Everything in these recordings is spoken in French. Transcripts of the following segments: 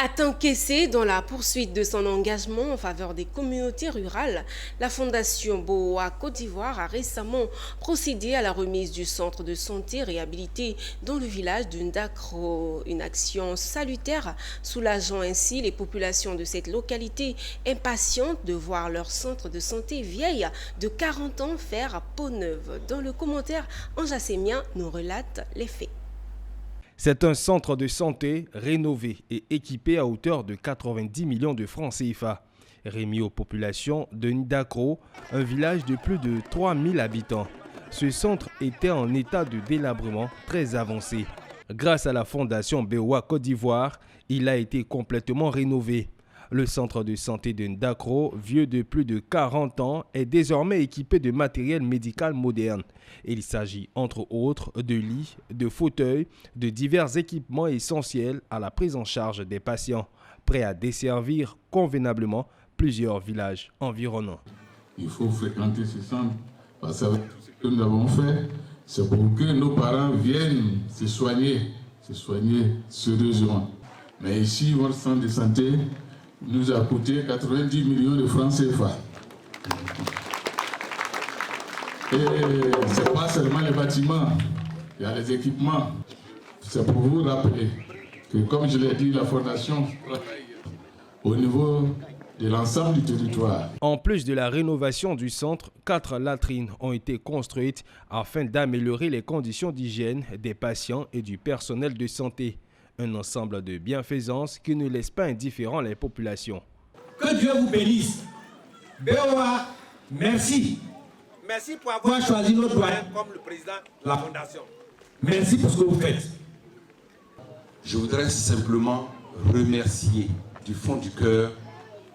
À encaissé dans la poursuite de son engagement en faveur des communautés rurales, la Fondation BOA Côte d'Ivoire a récemment procédé à la remise du centre de santé réhabilité dans le village de Ndakro. Une action salutaire soulageant ainsi les populations de cette localité impatientes de voir leur centre de santé vieille de 40 ans faire peau neuve. Dans le commentaire, Anja Semien nous relate les faits. C'est un centre de santé rénové et équipé à hauteur de 90 millions de francs CFA, remis aux populations de Ndakro, un village de plus de 3000 habitants. Ce centre était en état de délabrement très avancé. Grâce à la Fondation BOA Côte d'Ivoire, il a été complètement rénové. Le centre de santé de Ndakro, vieux de plus de 40 ans, est désormais équipé de matériel médical moderne. Il s'agit entre autres de lits, de fauteuils, de divers équipements essentiels à la prise en charge des patients, prêts à desservir convenablement plusieurs villages environnants. Il faut fréquenter ce centre parce que tout ce que nous avons fait, c'est pour que nos parents viennent se soigner sérieusement. Mais ici, votre centre de santé nous a coûté 90 millions de francs CFA. Et ce n'est pas seulement les bâtiments, il y a les équipements. C'est pour vous rappeler que, comme je l'ai dit, la Fondation travaille au niveau de l'ensemble du territoire. En plus de la rénovation du centre, 4 latrines ont été construites afin d'améliorer les conditions d'hygiène des patients et du personnel de santé. Un ensemble de bienfaisances qui ne laisse pas indifférents les populations. Que Dieu vous bénisse. BOA, merci. Merci pour avoir choisi notre doyen comme le président de la Fondation. Merci pour ce que vous faites. Je voudrais simplement remercier du fond du cœur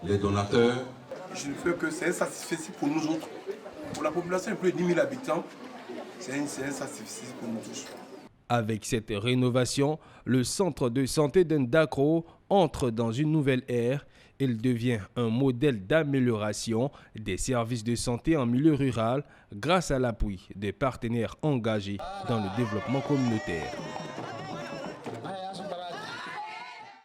les donateurs. Je ne fais que c'est un satisfait pour nous autres. Pour la population de plus de 10 000 habitants, c'est un satisfait pour nous tous. Avec cette rénovation, le centre de santé de Ndakro entre dans une nouvelle ère. Il devient un modèle d'amélioration des services de santé en milieu rural grâce à l'appui des partenaires engagés dans le développement communautaire.